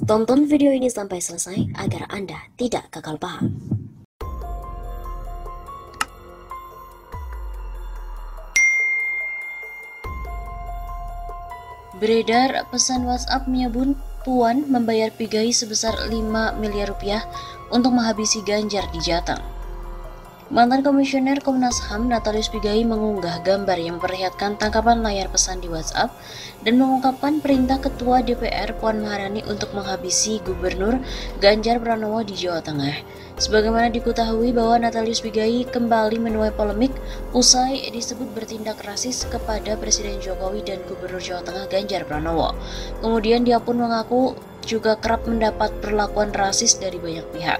Tonton video ini sampai selesai agar Anda tidak gagal paham. Beredar pesan WhatsApp menyebut Puan membayar PGI sebesar 5 miliar rupiah untuk menghabisi Ganjar di Jateng. Mantan Komisioner Komnas HAM Natalius Pigai mengunggah gambar yang memperlihatkan tangkapan layar pesan di WhatsApp dan mengungkapkan perintah Ketua DPR Puan Maharani untuk menghabisi Gubernur Ganjar Pranowo di Jawa Tengah. Sebagaimana diketahui bahwa Natalius Pigai kembali menuai polemik usai disebut bertindak rasis kepada Presiden Jokowi dan Gubernur Jawa Tengah Ganjar Pranowo. Kemudian dia pun mengaku juga kerap mendapat perlakuan rasis dari banyak pihak.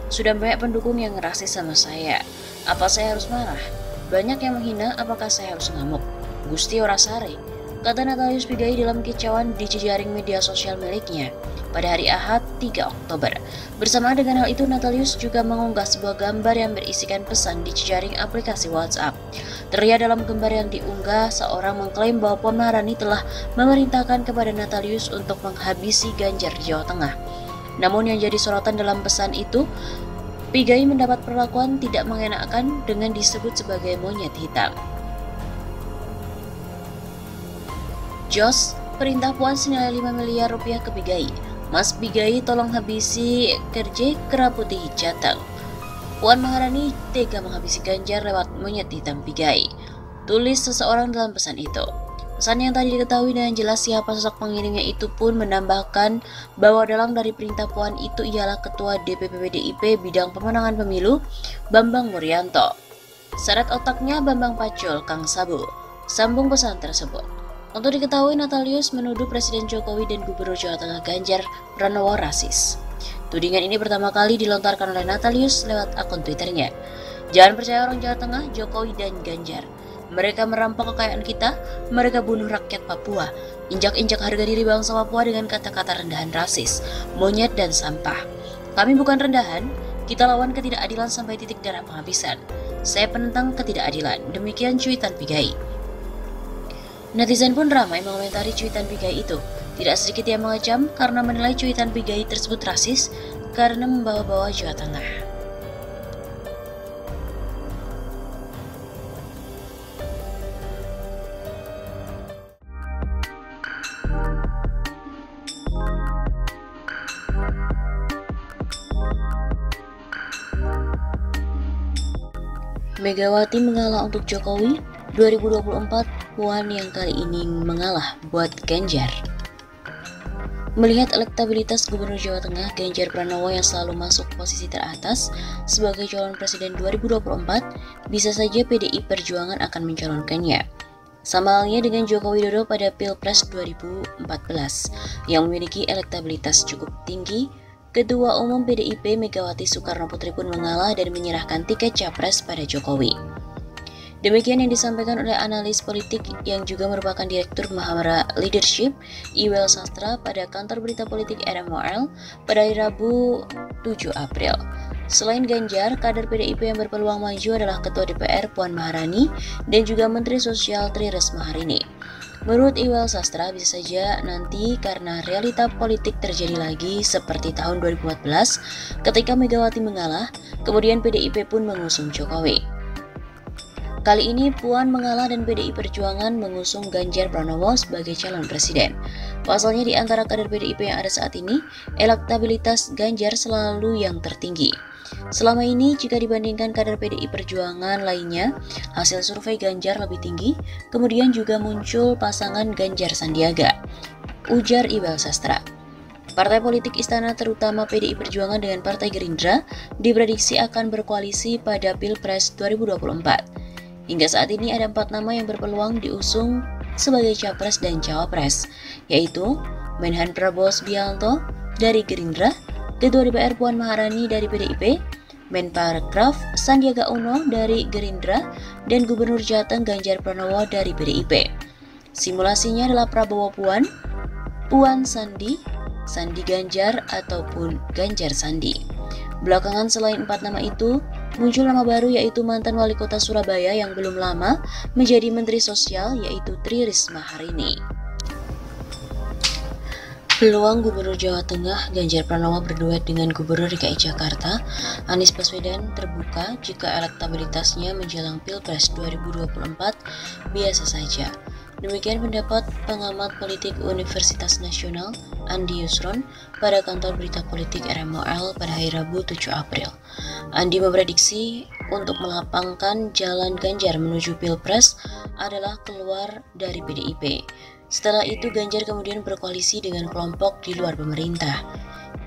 Sudah banyak pendukung yang rasis sama saya. Apa saya harus marah? Banyak yang menghina, apakah saya harus ngamuk? Gusti ora sare, kata Natalius Pigai dalam kicauan di jejaring media sosial miliknya pada hari Ahad 3 Oktober. Bersamaan dengan hal itu, Natalius juga mengunggah sebuah gambar yang berisikan pesan di jejaring aplikasi WhatsApp. Terlihat dalam gambar yang diunggah, seorang mengklaim bahwa Puan Maharani telah memerintahkan kepada Natalius untuk menghabisi Ganjar di Jawa Tengah. Namun yang jadi sorotan dalam pesan itu, Pigai mendapat perlakuan tidak mengenakan dengan disebut sebagai monyet hitam. Jos, perintah Puan senilai 5 miliar rupiah ke Pigai. Mas Pigai tolong habisi kerja kera putih Jateng. Puan Maharani tega menghabisi Ganjar lewat monyet hitam Pigai. Tulis seseorang dalam pesan itu. Pesan yang tadi diketahui dengan jelas siapa sosok pengirimnya itu pun menambahkan bahwa dalam dari perintah Puan itu ialah Ketua DPP PDIP Bidang Pemenangan Pemilu, Bambang Wuryanto. Syarat otaknya Bambang Pacul, Kang Sabu. Sambung pesan tersebut. Untuk diketahui, Natalius menuduh Presiden Jokowi dan Gubernur Jawa Tengah Ganjar Pranowo rasis. Tudingan ini pertama kali dilontarkan oleh Natalius lewat akun Twitternya. Jangan percaya orang Jawa Tengah, Jokowi dan Ganjar. Mereka merampok kekayaan kita, mereka bunuh rakyat Papua, injak-injak harga diri bangsa Papua dengan kata-kata rendahan rasis, monyet dan sampah. Kami bukan rendahan, kita lawan ketidakadilan sampai titik darah penghabisan. Saya penentang ketidakadilan, demikian cuitan Pigai. Netizen pun ramai mengomentari cuitan Pigai itu. Tidak sedikit yang mengecam karena menilai cuitan Pigai tersebut rasis karena membawa-bawa Jawa Tengah. Megawati mengalah untuk Jokowi, 2024 Puan yang kali ini mengalah buat Ganjar. Melihat elektabilitas Gubernur Jawa Tengah Ganjar Pranowo yang selalu masuk posisi teratas sebagai calon presiden 2024, bisa saja PDI Perjuangan akan mencalonkannya. Sama halnya dengan Joko Widodo pada Pilpres 2014 yang memiliki elektabilitas cukup tinggi. Ketua Umum PDIP Megawati Soekarno Putri pun mengalah dan menyerahkan tiket capres pada Jokowi. Demikian yang disampaikan oleh analis politik yang juga merupakan Direktur Mahamara Leadership, Iwel Sastra pada kantor berita politik RMOL pada hari Rabu 7 April. Selain Ganjar, kader PDIP yang berpeluang maju adalah Ketua DPR Puan Maharani dan juga Menteri Sosial Tri Risma hari ini. Menurut Iwel Sastra, bisa saja nanti karena realita politik terjadi lagi seperti tahun 2014 ketika Megawati mengalah, kemudian PDIP pun mengusung Jokowi. Kali ini Puan mengalah dan PDI Perjuangan mengusung Ganjar Pranowo sebagai calon presiden. Pasalnya di antara kader PDIP yang ada saat ini, elektabilitas Ganjar selalu yang tertinggi. Selama ini jika dibandingkan kader PDI Perjuangan lainnya, hasil survei Ganjar lebih tinggi, kemudian juga muncul pasangan Ganjar Sandiaga, ujar Iwel Sastra. Partai politik istana terutama PDI Perjuangan dengan Partai Gerindra diprediksi akan berkoalisi pada Pilpres 2024. Hingga saat ini ada 4 nama yang berpeluang diusung sebagai capres dan cawapres, yaitu Menhan Prabowo Subianto dari Gerindra, Ketua DPR Puan Maharani dari PDIP, Menparekraf Sandiaga Uno dari Gerindra, dan Gubernur Jateng Ganjar Pranowo dari PDIP. Simulasinya adalah Prabowo Puan, Puan Sandi, Sandi Ganjar ataupun Ganjar Sandi. Belakangan selain 4 nama itu, muncul nama baru yaitu mantan wali kota Surabaya yang belum lama menjadi Menteri Sosial yaitu Tri Risma hari ini. Peluang Gubernur Jawa Tengah Ganjar Pranowo berduet dengan Gubernur DKI Jakarta Anies Baswedan terbuka jika elektabilitasnya menjelang Pilpres 2024 biasa saja. Demikian pendapat pengamat politik Universitas Nasional Andi Yusron pada kantor berita politik RMOL pada hari Rabu 7 April. Andi memprediksi untuk melapangkan jalan Ganjar menuju Pilpres adalah keluar dari PDIP. Setelah itu Ganjar kemudian berkoalisi dengan kelompok di luar pemerintah.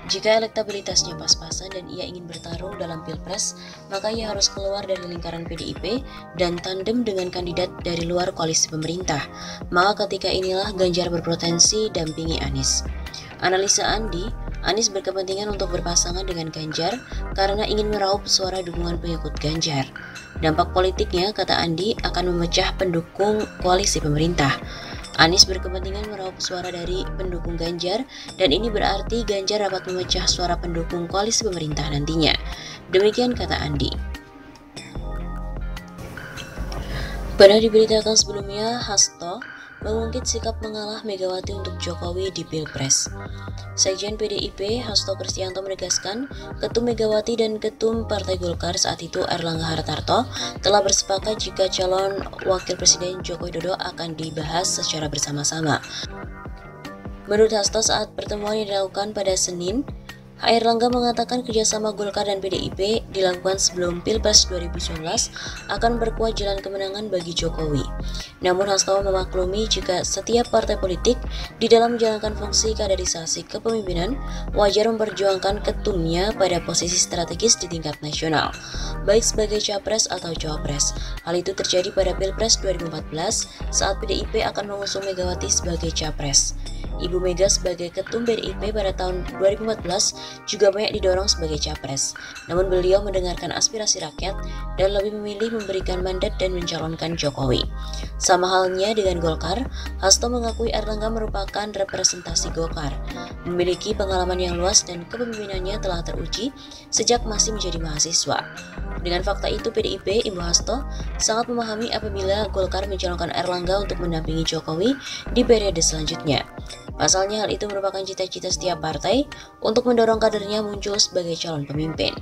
Jika elektabilitasnya pas-pasan dan ia ingin bertarung dalam Pilpres, maka ia harus keluar dari lingkaran PDIP dan tandem dengan kandidat dari luar koalisi pemerintah. Maka ketika inilah Ganjar berpotensi dampingi Anies. Analisa Andi, Anies berkepentingan untuk berpasangan dengan Ganjar karena ingin meraup suara dukungan pengikut Ganjar. Dampak politiknya, kata Andi, akan memecah pendukung koalisi pemerintah. Anies berkepentingan meraup suara dari pendukung Ganjar dan ini berarti Ganjar dapat memecah suara pendukung koalisi pemerintah nantinya. Demikian kata Andi. Pernah diberitakan sebelumnya, Hasto mengungkit sikap mengalah Megawati untuk Jokowi di Pilpres. Sekjen PDIP Hasto Kristianto menegaskan, Ketum Megawati dan Ketum Partai Golkar saat itu Erlangga Hartarto telah bersepakat jika calon Wakil Presiden Joko Widodo akan dibahas secara bersama-sama. Menurut Hasto, saat pertemuan yang dilakukan pada Senin, Erlangga mengatakan kerjasama Golkar dan PDIP dilakukan sebelum Pilpres 2019 akan berkuat jalan kemenangan bagi Jokowi. Namun Hasto memaklumi jika setiap partai politik di dalam menjalankan fungsi kaderisasi kepemimpinan wajar memperjuangkan ketumnya pada posisi strategis di tingkat nasional, baik sebagai capres atau cawapres. Hal itu terjadi pada Pilpres 2014 saat PDIP akan mengusung Megawati sebagai capres. Ibu Mega sebagai ketum PDIP pada tahun 2014 juga banyak didorong sebagai capres. Namun beliau mendengarkan aspirasi rakyat dan lebih memilih memberikan mandat dan mencalonkan Jokowi. Sama halnya dengan Golkar, Hasto mengakui Erlangga merupakan representasi Golkar, memiliki pengalaman yang luas dan kepemimpinannya telah teruji sejak masih menjadi mahasiswa. Dengan fakta itu, PDIP, Ibu Hasto, sangat memahami apabila Golkar mencalonkan Erlangga untuk mendampingi Jokowi di periode selanjutnya. Pasalnya hal itu merupakan cita-cita setiap partai untuk mendorong kadernya muncul sebagai calon pemimpin.